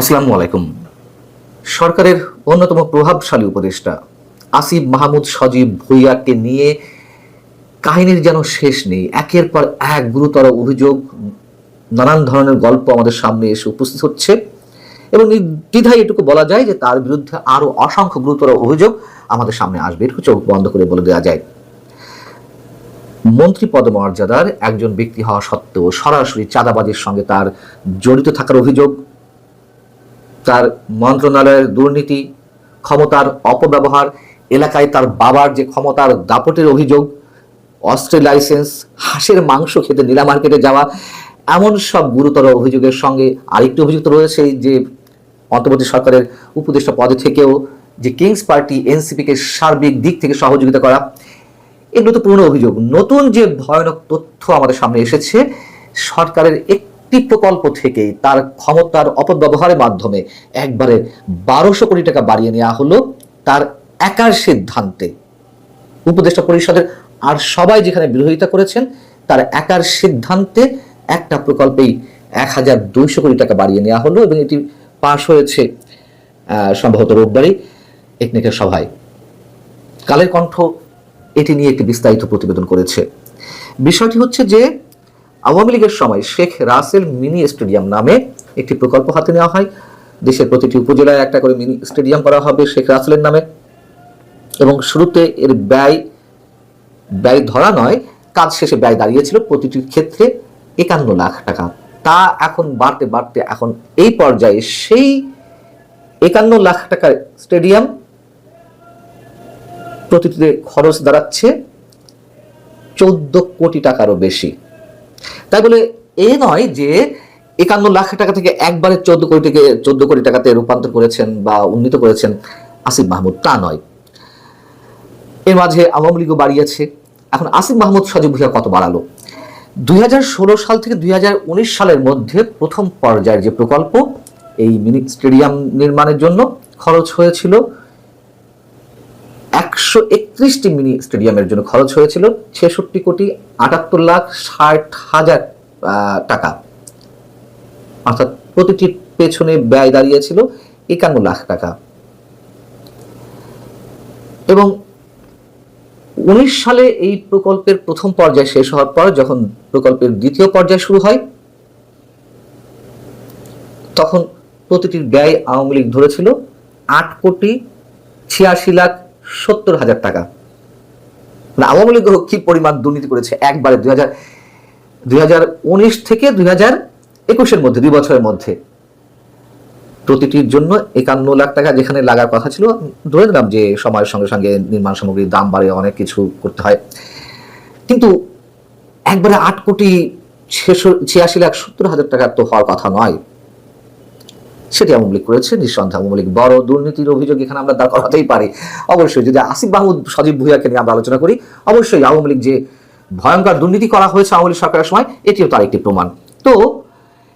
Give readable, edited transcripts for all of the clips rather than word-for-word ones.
আসসালামু আলাইকুম। সরকারের অন্যতম প্রভাবশালী উপদেষ্টা আসিফ মাহমুদ সজীব ভুঁইয়াকে নিয়ে কাহিনীর যেন শেষ নেই। একের পর এক গুরুতর অভিযোগ, নানান ধরনের গল্প আমাদের সামনে এসে উপস্থিত হচ্ছে এবং নির্দ্বিধায় এটুকু বলা যায় যে তার বিরুদ্ধে আরো অসংখ্য গুরুতর অভিযোগ আমাদের সামনে আসবে। এটুকু চোখ বন্ধ করে বলে দেওয়া যায়। মন্ত্রী পদমর্যাদার একজন ব্যক্তি হওয়া সত্ত্বেও সরাসরি চাঁদাবাজির সঙ্গে তার জড়িত থাকার অভিযোগ, তার মন্ত্রণালয়ের দুর্নীতি, ক্ষমতার অপব্যবহার, এলাকায় তার বাবার যে ক্ষমতার দাপটের অভিযোগ, অস্ত্রের লাইসেন্স, হাঁসের মাংস খেতে নীলা মার্কেটে যাওয়া, এমন সব গুরুতর অভিযোগের সঙ্গে আরেকটি অভিযোগ তো রয়েছে যে অন্তর্বর্তী সরকারের উপদেষ্টা পদে থেকেও যে কিংস পার্টি এনসিপিকে সার্বিক দিক থেকে সহযোগিতা করা। এগুলো তো পুরনো অভিযোগ। নতুন যে ভয়ানক তথ্য আমাদের সামনে এসেছে, সরকারের একটি প্রকল্প থেকেই তার ক্ষমতার অপব্যবহারের মাধ্যমে একবারে 1200 কোটি টাকা বাড়িয়ে নেওয়া হলো তার একার সিদ্ধান্তে। উপদেষ্টা পরিষদের আর সবাই যেখানে বিরোধিতা করেছেন, তার একার সিদ্ধান্তে একটা প্রকল্পেই 1200 কোটি টাকা বাড়িয়ে নেওয়া হলো এবং এটি পাশ হয়েছে সম্ভবত রোববারই একনেকের সভায়। কালের কণ্ঠ এটি নিয়ে একটি বিস্তারিত প্রতিবেদন করেছে। বিষয়টি হচ্ছে যে আওয়ামী লীগের সময় শেখ রাসেল মিনি স্টেডিয়াম নামে একটি প্রকল্প হাতে নেওয়া হয়। দেশের প্রতিটি উপজেলায় একটা করে মিনি স্টেডিয়াম করা হবে শেখ রাসেলের নামে এবং শুরুতে এর ব্যয় ধরা নয়, কাজ শেষে ব্যয় দাঁড়িয়েছিল প্রতিটির ক্ষেত্রে 51 লাখ টাকা। তা এখন বাড়তে বাড়তে এখন এই পর্যায়ে সেই 51 লাখ টাকার স্টেডিয়াম প্রতিটিতে খরচ দাঁড়াচ্ছে 14 কোটি টাকারও বেশি। তাই বলে এ নয় যে 51 লাখ টাকা থেকে একবারে 14 কোটি টাকাতে রূপান্তর করেছেন বা উন্নীত করেছেন আসিফ মাহমুদ, তা নয়। এর মাঝে আওয়ামী লীগও বাড়িয়েছে। এখন আসিফ মাহমুদ সজীব ভুঁইয়া কত বাড়ালো? 2016 সাল থেকে 2019 সালের মধ্যে প্রথম পর্যায়ের যে প্রকল্প, এই মিনি স্টেডিয়াম নির্মাণের জন্য খরচ হয়েছিল 131টি মিনি স্টেডিয়ামের জন্য খরচ হয়েছিল 66,78,60,000 টাকা। অর্থাৎ প্রতিটির পেছনে ব্যয় দাঁড়িয়েছিল 51 লাখ টাকা। এবং 19 সালে এই প্রকল্পের প্রথম পর্যায় শেষ হওয়ার পর যখন প্রকল্পের দ্বিতীয় পর্যায় শুরু হয়, তখন প্রতিটির ব্যয় আওয়ামী লীগ ধরেছিল 8,86,70,000 টাকা। আওয়ামী লীগ কি পরিমাণ দুর্নীতি করেছে একবারে 2019 থেকে 2021-এর মধ্যে 2 বছরের মধ্যে প্রতিটির জন্য 51 লাখ টাকা যেখানে লাগার কথা ছিল, ধরে নিলাম যে সময়ের সঙ্গে সঙ্গে নির্মাণ সামগ্রীর দাম বাড়ে, অনেক কিছু করতে হয়, কিন্তু একবারে 8,86,70,000 টাকা তো হওয়ার কথা নয়। সেটি আওয়ামী লীগ করেছে। নিঃসন্দেহে আওয়ামী লীগ বড় দুর্নীতির অভিযোগ এখানে আমরা দাঁড় করাতেই পারি। অবশ্যই যদি আসিফ মাহমুদ সজীব ভুঁইয়াকে নিয়ে আমরা আলোচনা করি, অবশ্যই আওয়ামী লীগ যে ভয়ঙ্কর দুর্নীতি করা হয়েছে আওয়ামী লীগ সরকারের সময়, এটিও তার একটি প্রমাণ। তো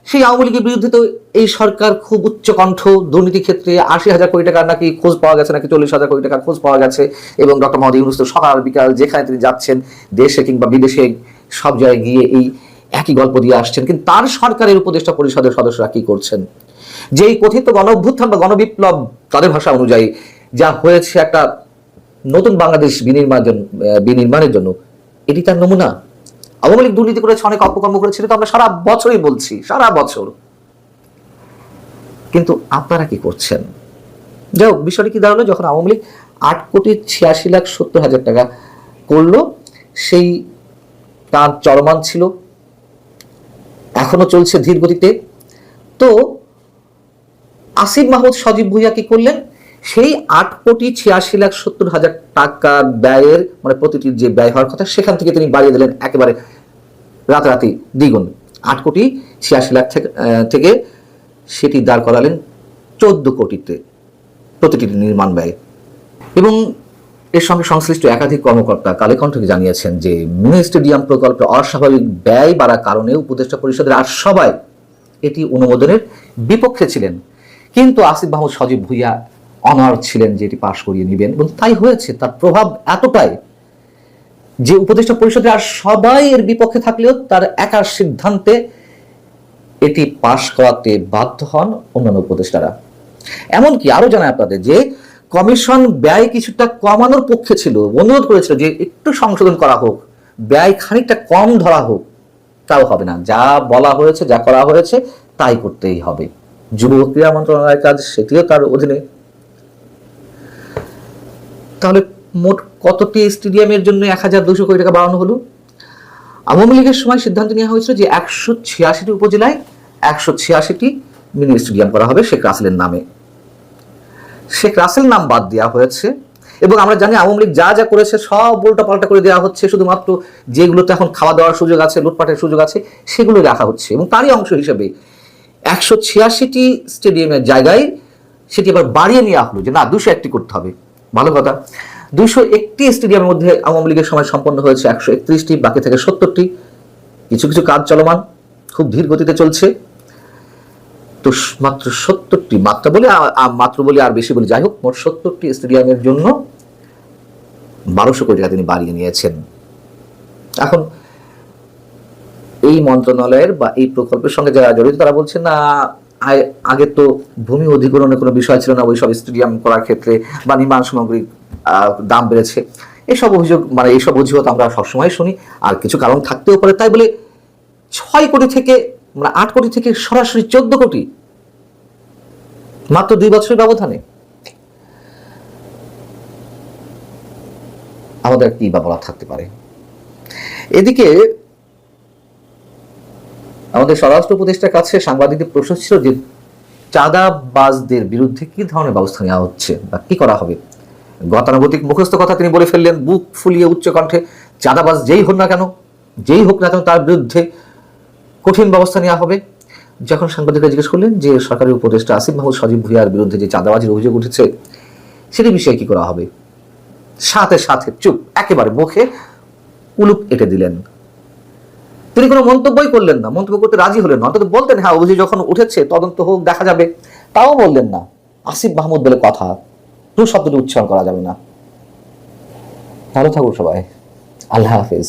সেই আওয়ামী লীগের বিরুদ্ধে তো এই সরকার খুব উচ্চকণ্ঠ, দুর্নীতি ক্ষেত্রে 80,000 কোটি টাকার নাকি খোঁজ পাওয়া গেছে, নাকি 40,000 কোটি টাকার খোঁজ পাওয়া গেছে এবং ডক্টর মোহাম্মদ ইউনূস তো সকাল বিকাল যেখানে তিনি যাচ্ছেন, দেশে কিংবা বিদেশে সব জায়গায় গিয়ে এই একই গল্প দিয়ে আসছেন। কিন্তু তার সরকারের উপদেষ্টা পরিষদের সদস্যরা কি করছেন? যেই কথিত গণ অভ্যুত্থান বা গণবিপ্লব, তাদের ভাষা অনুযায়ী যা হয়েছে একটা নতুন বাংলাদেশ বিনির্মাণের জন্য, এটি তার নমুনা। আওয়ামী লীগ দুর্নীতি করেছে, অনেক অপকর্ম করেছিল, তো আমরা সারা বছরই বলছি, সারা বছর। কিন্তু আপনারা কি করছেন? যাই হোক, বিষয়টি কি দাঁড়ালো, যখন আওয়ামী লীগ 8,86,70,000 টাকা করলো, সেই তার চলমান ছিল, এখনো চলছে ধীর গতিতে। তো আসিফ মাহমুদ সজীব ভুঁইয়া কি করলেন? সেই 8,86,70,000 টাকার ব্যয়ের মানে প্রতিটির যে ব্যয় হওয়ার কথা, সেখান থেকে তিনি বাড়িয়ে দিলেন একেবারে রাতারাতি দ্বিগুণ। 8,86,00,000 থেকে সেটি দাঁড় করালেন 14 কোটিতে প্রতিটি নির্মাণ ব্যয়। এবং এর সঙ্গে সংশ্লিষ্ট একাধিক কর্মকর্তা কালে কণ্ঠকে জানিয়েছেন যে মিনি স্টেডিয়াম প্রকল্পে অস্বাভাবিক ব্যয় বাড়ার কারণে উপদেষ্টা পরিষদের আর সবাই এটি অনুমোদনের বিপক্ষে ছিলেন। কিন্তু আসিফ মাহমুদ সজীব ভুঁইয়া অনার ছিলেন যে এটি পাশ করিয়ে নেবেন, এবং তাই হয়েছে। তার প্রভাব এতটাই যে উপদেষ্টা পরিষদের আর সবাই এর বিপক্ষে থাকলেও তার একার সিদ্ধান্তে এটি পাশ করাতে বাধ্য হন অন্যান্য উপদেষ্টারা। এমনকি আরো জানাই আপনাদের যে কমিশন ব্যয় কিছুটা কমানোর পক্ষে ছিল, অনুরোধ করেছিল যে একটু সংশোধন করা হোক, ব্যয় খানিকটা কম ধরা হোক। তাও হবে না, যা বলা হয়েছে, যা করা হয়েছে তাই করতেই হবে। যুব ক্রীড়া মন্ত্রণালয়ের কাজ, সেটিও তার অধীনে। তাহলে মোট কতটি স্টেডিয়ামের জন্য 1200 কোটি টাকা বাড়ানো হলো? আওয়ামী লীগের সময় সিদ্ধান্ত নেওয়া হয়েছিল যে 186টি উপজেলায় 186টি মিনি স্টেডিয়াম করা হবে শেখ রাসেলের নামে। শেখ রাসেল নাম বাদ দেওয়া হয়েছে এবং আমরা জানি আওয়ামী লীগ যা যা করেছে সব উল্টা পাল্টা করে দেওয়া হচ্ছে। শুধুমাত্র যেগুলোতে এখন খাওয়া দাওয়ার সুযোগ আছে, লুটপাটের সুযোগ আছে, সেগুলো রাখা হচ্ছে এবং তারই অংশ হিসেবে 186টি স্টেডিয়ামের জায়গায় সেটি আবার বাড়িয়ে নেওয়া হলো যে না 201টি করতে হবে। ভালো কথা, 201টি স্টেডিয়ামের মধ্যে আওয়ামী লীগের সময় সম্পন্ন হয়েছে 131টি, বাকি থেকে 70টি। কিছু কিছু কাজ চলমান, খুব ধীর গতিতে চলছে। তো মাত্র 70টি, মাত্র বলে আর বেশি বলে, যাই হোক, মোট 70টি স্টেডিয়ামের জন্য 1200 কোটি টাকা তিনি বাড়িয়ে নিয়েছেন। এখন এই মন্ত্রণালয়ের বা এই প্রকল্পের সঙ্গে যারা জড়িত তারা বলছেন না, আগে তো ভূমি অধিগ্রহণের কোনো বিষয় ছিল না ওই সব স্টেডিয়াম করার ক্ষেত্রে, বা নির্মাণ সামগ্রীর দাম বেড়েছে, এসব অভিযোগ, এইসব অভিযোগ আমরা সবসময় শুনি। আর কিছু কারণ থাকতেও পারে, তাই বলে 6 কোটি থেকে 8 কোটি থেকে সরাসরি 14 কোটি মাত্র 2 বছরের ব্যবধানে, আমাদের কি বা বলা থাকতে পারে? এদিকে আমাদের স্বরাষ্ট্র উপদেষ্টার কাছে সাংবাদিকদের প্রশ্ন ছিল যে চাঁদাবাজদের বিরুদ্ধে কি ধরনের ব্যবস্থা নেওয়া হচ্ছে বা কি করা হবে। গতানুগতিক মুখস্থ কথা তিনি বলে ফেললেন বুক ফুলিয়ে উচ্চ কণ্ঠে, চাঁদাবাজ যেই হোক না কেন তার বিরুদ্ধে কঠিন ব্যবস্থা নেওয়া হবে। যখন সাংবাদিকরা জিজ্ঞেস করলেন যে সরকারি উপদেষ্টা আসিফ মাহমুদ সজীব ভুঁইয়ার বিরুদ্ধে যে চাঁদাবাজির অভিযোগ উঠেছে সেটি বিষয়ে কি করা হবে, সাথে সাথে চুপ, একেবারে মুখে উলুপ এঁটে দিলেন। তিনি কোনো মন্তব্যই করলেন না, মন্তব্য করতে রাজি হলেন না। অন্তত বলতেন হ্যাঁ অভিযোগ যখন উঠেছে তদন্ত হোক, দেখা যাবে, তাও বললেন না। আসিফ মাহমুদ বলে কথা, শব্দটি উচ্চারণ করা যাবে না। ভালো থাকুন সবাই, আল্লাহ হাফেজ।